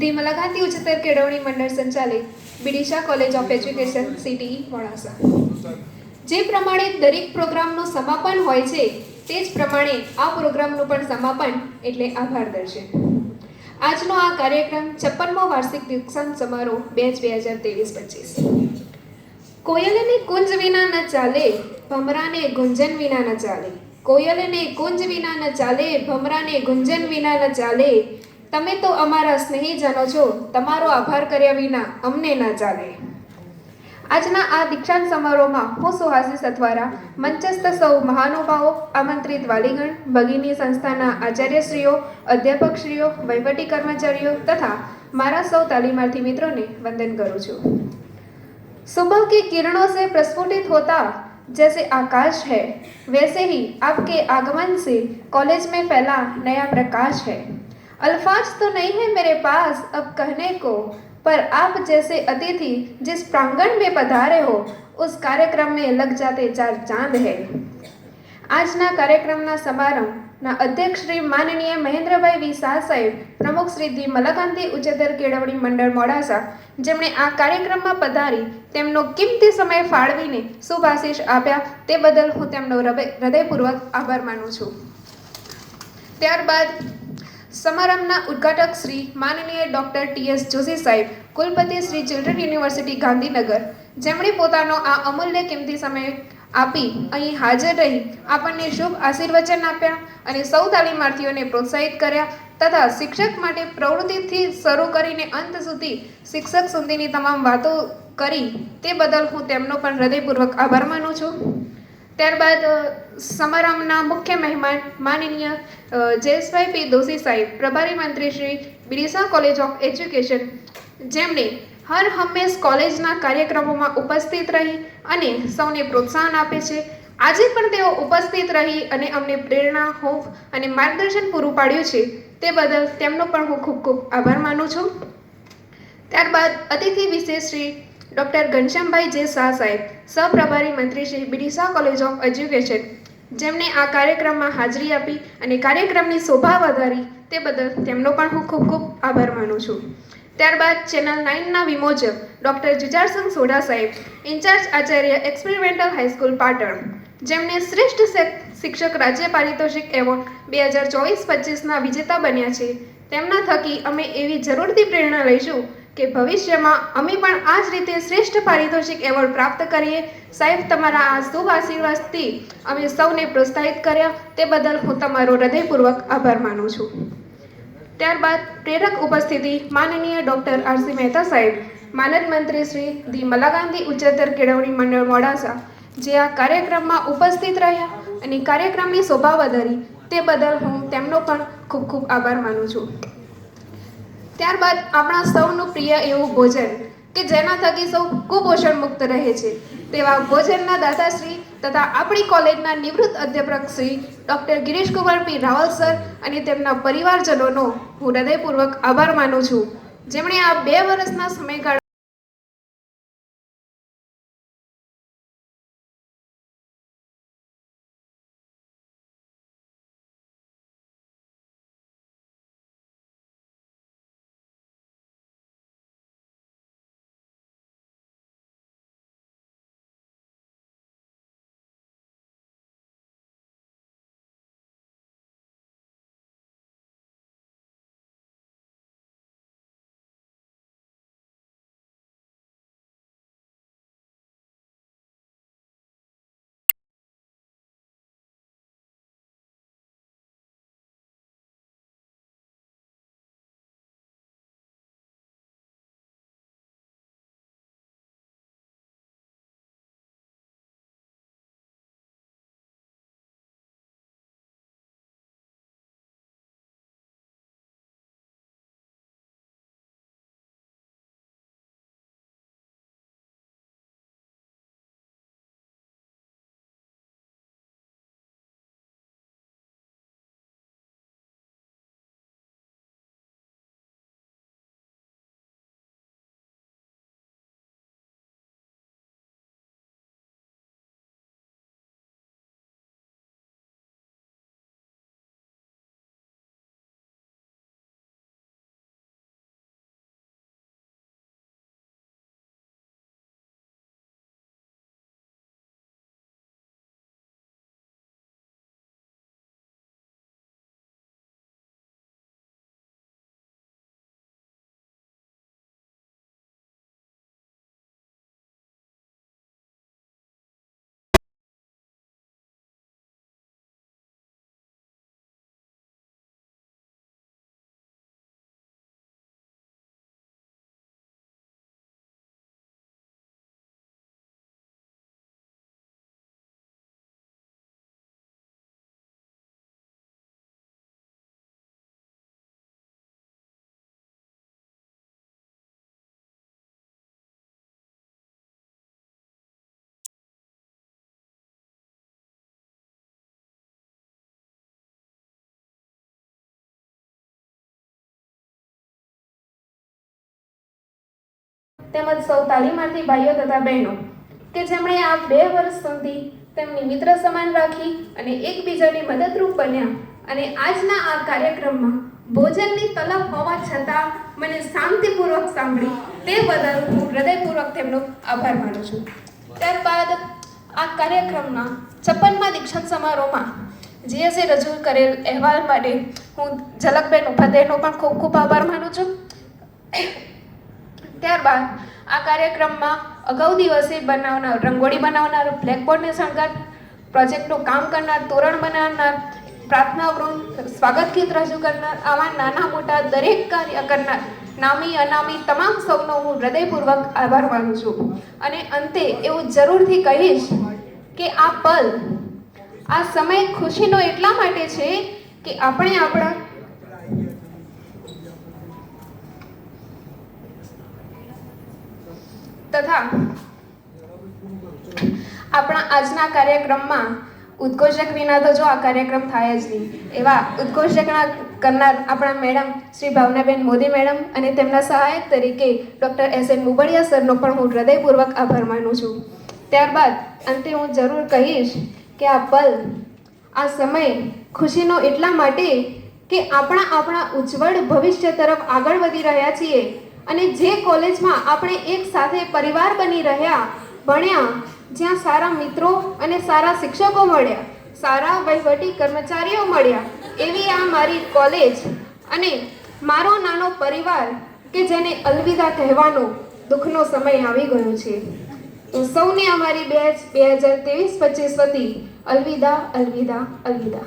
The મલાગાંધી ઉચ્ચતર કેળવણી મંડળ સંચાલિત Bidisha college of education CTE Modasa. જે પ્રમાણે દરેક પ્રોગ્રામનું સમાપન હોય છે તે જ પ્રમાણે આ પ્રોગ્રામનું પણ સમાપન એટલે આભાર દર્શન। આજનો આ કાર્યક્રમ 56મો વાર્ષિક દીક્ષાંત સમારોહ બેચ 2023-25। કોયલને કુંજ વિના ન ચાલે, ભમરાને ગુંજન વિના ન ચાલે। કોયલને કુંજ વિના ન ચાલે, ભમરાને ગુંજન વિના ન ચાલે। તમે તો અમારા સ્નેહીજનો છો, તમારો આભાર કર્યા વિના અમને ન ચાલે। આજના આ દીક્ષાંત સમારોહમાં હું સુહાસિસ અથવારા, મંચસ્થ સૌ મહાનુભાવો, આમંત્રિત વાલીગણ, ભગીની સંસ્થાના આચાર્યશ્રીઓ, અધ્યાપકશ્રીઓ, વહીવટી કર્મચારીઓ તથા મારા સૌ તાલીમાર્થી મિત્રોને વંદન કરું છું। सुबह की किरणों से प्रस्फुटित होता जैसे आकाश है, वैसे ही आपके आगमन से कॉलेज में फैला नया प्रकाश है। अल्फाज तो नहीं है मेरे पास अब कहने को, पर आप जैसे अतिथि जिस प्रांगण में पधारे हो उस कार्यक्रम में लग जाते 4 चांद है। આજના કાર્યક્રમના સમારંભના અધ્યક્ષ શ્રી માનનીય મહેન્દ્રભાઈ વી શાહ સાહેબ, પ્રમુખ શ્રી ધી મલાગાંધી ઉચ્ચતર કેળવણી મંડળ મોડાસા, જેમણે આ કાર્યક્રમમાં પધારી તેમનો કિંમતી સમય ફાળવીને શુભ આશીષ આપ્યા તે બદલ હું તેમનો હૃદયપૂર્વક આભાર માનું છું। ત્યારબાદ સમારંભના ઉદ્ઘાટક શ્રી માનનીય ડૉક્ટર TS જોશી સાહેબ, કુલપતિ શ્રી ચિલ્ડ્રન યુનિવર્સિટી ગાંધીનગર, જેમણે પોતાનો આ અમૂલ્ય કિંમતી સમય આપી અહીં હાજર રહી આપણને શુભ આશીર્વચન આપ્યા અને સૌ તાલીમાર્થીઓને પ્રોત્સાહિત કર્યા તથા શિક્ષક માટે પ્રવૃત્તિથી શરૂ કરીને અંત સુધી શિક્ષક સુધીની તમામ વાતો કરી તે બદલ હું તેમનો પણ હૃદયપૂર્વક આભાર માનું છું। ત્યારબાદ સમારંભના મુખ્ય મહેમાન માનનીય જયેશભાઈ પી દોશી સાહેબ, પ્રભારી મંત્રી શ્રી બિડીશા કોલેજ ઓફ એજ્યુકેશન, જેમણે હર હંમેશ કોલેજના કાર્યક્રમોમાં ઉપસ્થિત રહી અને સૌને પ્રોત્સાહન આપે છે। આજે પણ તેઓ ઉપસ્થિત રહી અને અમને પ્રેરણા, હોપ અને માર્ગદર્શન પૂરું પાડ્યું છે તે બદલ તેમનો પણ હું ખૂબ ખૂબ આભાર માનું છું। ત્યારબાદ અતિથિ વિશેષ શ્રી ડૉક્ટર ઘનશ્યામભાઈ જે શાહ સાહેબ, સહપ્રભારી મંત્રી શ્રી બિડીશા કોલેજ ઓફ એજ્યુકેશન, જેમણે આ કાર્યક્રમમાં હાજરી આપી અને કાર્યક્રમની શોભા વધારી તે બદલ તેમનો પણ હું ખૂબ ખૂબ આભાર માનું છું। ત્યારબાદ ચેનલ 9ના વિમોચક ડૉક્ટર જુજારસિંહ સોઢા સાહેબ, in charge Acharya experimental high school Patan, જેમણે શ્રેષ્ઠ શિક્ષક રાજ્ય પારિતોષિક એવોર્ડ 2024-25ના વિજેતા બન્યા છે, તેમના થકી અમે એવી જરૂરથી પ્રેરણા લઈશું કે ભવિષ્યમાં અમે પણ આ જ રીતે શ્રેષ્ઠ પારિતોષિક એવોર્ડ પ્રાપ્ત કરીએ। સાહેબ, તમારા આ શુભ આશીર્વાદથી અમે સૌને પ્રોત્સાહિત કર્યા તે બદલ હું તમારો હૃદયપૂર્વક આભાર માનું છું। ત્યારબાદ પ્રેરક ઉપસ્થિતિ માનનીય ડૉક્ટર RC મહેતા સાહેબ, માનદ મંત્રી શ્રી ધી મલાગાંધી ઉચ્ચતર કેળવણી મંડળ મોડાસા, જે આ કાર્યક્રમમાં ઉપસ્થિત રહ્યા અને કાર્યક્રમની શોભા વધારી તે બદલ હું તેમનો પણ ખૂબ ખૂબ આભાર માનું છું। ત્યારબાદ આપણા સૌનું પ્રિય એવું ભોજન કે જેના થકી સૌ કુપોષણ મુક્ત રહે છે તેવા ભોજનના દાતાશ્રી તથા આપણી કોલેજના નિવૃત્ત અધ્યાપક શ્રી ડૉક્ટર ગિરીશકુમાર પી રાવલ સર અને તેમના પરિવારજનોનો હું હૃદયપૂર્વક આભાર માનું છું, જેમણે આ 2 વર્ષના સમયગાળા તેમજ સૌ તાલીમાર્થી ભાઈઓ તથા બહેનો કે જેમણે આ 2 વર્ષ સુધી તેમની મિત્ર સમાન રાખી અને એકબીજાની મદદરૂપ બન્યા અને આજના આ કાર્યક્રમમાં ભોજનની તલબ હોવા છતાં મને શાંતિપૂર્વક સાંભળી તે બદલ હું હૃદયપૂર્વક તેમનો આભાર માનું છું. ત્યારબાદ આ કાર્યક્રમના 56મા દીક્ષાંત સમારોહમાં જીએસએ રજૂ કરેલ અહેવાલ માટે હું ઝલકબેન ઉપાધ્યાયનો પણ ખૂબ ખૂબ આભાર માનું છું. ત્યારબાદ આ કાર્યક્રમમાં અગાઉ દિવસે બનાવનાર રંગોળી બનાવનાર, બ્લેકબોર્ડને શણગાર, પ્રોજેક્ટનું કામ કરનાર, તોરણ બનાવનાર, પ્રાર્થના વૃંદ, સ્વાગત ગીત રજૂ કરનાર, આવા નાના મોટા દરેક કાર્ય કરનાર નામી અનામી તમામ સૌનો હું હૃદયપૂર્વક આભાર માનું છું. અને અંતે એવું જરૂરથી કહીશ કે આ પલ, આ સમય ખુશીનો એટલા માટે છે કે આપણે આપણા તથા આપણા આજના કાર્યક્રમમાં ઉદ્ઘોષક વિના તો જો આ કાર્યક્રમ થાય જ નહીં, એવા ઉદ્ઘોષકના કરનાર આપણા મેડમ શ્રી ભાવનાબેન મોદી મેડમ અને તેમના સહાયક તરીકે ડૉક્ટર એસ.એન. મુબડિયા સરનો પણ હું હૃદયપૂર્વક આભાર માનું છું. ત્યારબાદ અંતે હું જરૂર કહીશ કે આ પલ, આ સમય ખુશીનો એટલા માટે કે આપણા ઉજ્જવળ ભવિષ્ય તરફ આગળ વધી રહ્યા છીએ અને જે કોલેજમાં આપણે એક સાથે પરિવાર બની રહ્યા, ભણ્યા, જ્યાં સારા મિત્રો અને સારા શિક્ષકો મળ્યા, સારા વહીવટી કર્મચારીઓ મળ્યા, એવી આ મારી કોલેજ અને મારો નાનો પરિવાર કે જેને અલવિદા કહેવાનો દુઃખનો સમય આવી ગયો છે. તો સૌને અમારી બેચ 2023-25 વતી અલવિદા, અલવિદા, અલવિદા.